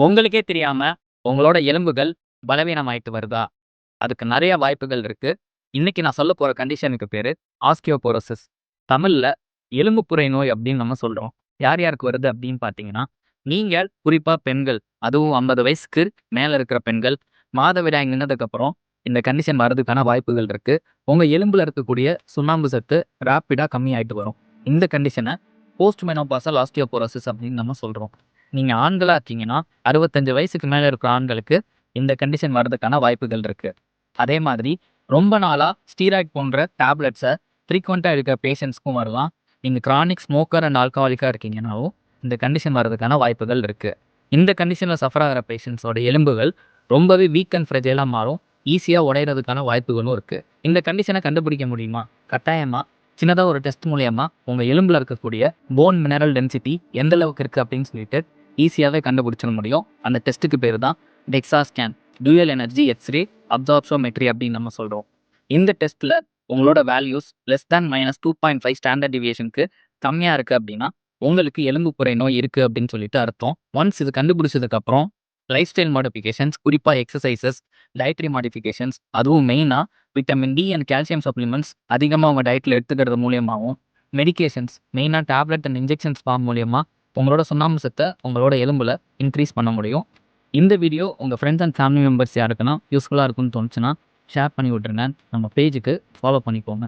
உங்களுக்கே தெரியாம உங்களோட எலும்புகள் பலவீனமாயிட்டு வருதா? அதுக்கு நெறைய வாய்ப்புகள் இருக்கு. இன்னைக்கு நான் சொல்லப் போற கண்டிஷனுக்கு பேரு ஆஸ்டியோபோரோசிஸ். தமிழ்ல எலும்புப்புரை நோய் அப்படின்னு நம்ம சொல்றோம். யார் யாருக்கு வருது அப்படின்னு பார்த்தீங்கன்னா, நீங்க குறிப்பா பெண்கள், அதுவும் 50 வயசுக்கு மேல இருக்கிற பெண்கள், மாதவிடாய் நின்னதுக்கப்புறம் இந்த கண்டிஷன் வர்றதுக்கான வாய்ப்புகள் இருக்கு. உங்க எலும்புல இருக்கக்கூடிய சுண்ணாம்பு சத்து ராப்பிடா கம்மியாயிட்டு வரும். இந்த கண்டிஷன போஸ்ட் மெனோபாசல் ஆஸ்டியோபோரோசிஸ் அப்படின்னு நம்ம சொல்றோம். நீங்க ஆண்களா இருக்கீங்கன்னா, 65 வயசுக்கு மேல இருக்கிற ஆண்களுக்கு இந்த கண்டிஷன் வர்றதுக்கான வாய்ப்புகள் இருக்கு. அதே மாதிரி ரொம்ப நாளா ஸ்டீராய்டு போன்ற டேப்லெட்ஸ ஃப்ரீக்வென்ட்டா எடுக்கிற பேஷண்ட்ஸ்க்கும் வரலாம். நீங்க கிரானிக் ஸ்மோக்கர் அண்ட் ஆல்கஹாலிக்கா இருக்கீங்கன்னாவும் இந்த கண்டிஷன் வர்றதுக்கான வாய்ப்புகள் இருக்கு. இந்த கண்டிஷன்ல சஃபர் ஆகுற பேஷண்ட்ஸோட எலும்புகள் ரொம்பவே வீக் அண்ட் ஃப்ரெஜைலா மாறும். ஈஸியா உடையறதுக்கான வாய்ப்புகளும் இருக்கு. இந்த கண்டிஷன கண்டுபிடிக்க முடியுமா? கட்டாயமா. சின்னதா ஒரு டெஸ்ட் மூலியமா உங்க எலும்புல இருக்கக்கூடிய போன் மினரல் டென்சிட்டி எந்த அளவுக்கு இருக்கு அப்படின்னு சொல்லிட்டு ஈஸியாவே கண்டுபிடிச்சிட முடியும். அந்த டெஸ்ட்டுக்கு பேரு தான் DEXA scan. Dual energy x ray absorptiometry அப்படின்னு நம்ம சொல்றோம். இந்த டெஸ்ட்ல உங்களோட வேல்யூஸ் லெஸ் தேன் -2.5 ஸ்டாண்டர்ட் டிவியேஷனுக்கு கம்மியா இருக்கு அப்படின்னா, உங்களுக்கு எலும்புப்புரை நோய் இருக்கு அப்படின்னு சொல்லிட்டு அர்த்தம். ஒன்ஸ் இது கண்டுபிடிச்சதுக்கு அப்புறம் லைஃப் ஸ்டைல் மாடிஃபிகேஷன்ஸ், குறிப்பா எக்ஸர்சைஸஸ், டயட்டரி மாடிஃபிகேஷன்ஸ், அதுவும் மெயினா vitamin D and calcium supplements அதிகமா உங்க டயட்ல எடுத்துக்கிறது மூலியமாவும், மெடிகேஷன்ஸ் மெயினா டேப்லெட் அண்ட் இன்ஜெக்ஷன்ஸ் ஃபார்ம் மூலியமா உங்களோட சுண்ணாம்பு சத்த உங்களோட எலும்புல இன்க்ரீஸ் பண்ண முடியும். இந்த வீடியோ உங்க ஃப்ரெண்ட்ஸ் அண்ட் ஃபேமிலி மெம்பர்ஸ் யாருக்குன்னா யூஸ்ஃபுல்லா இருக்கும்னு தோணுச்சுன்னா ஷேர் பண்ணி விட்டுருங்க. நம்ம பேஜுக்கு ஃபாலோ பண்ணிக்கோங்க.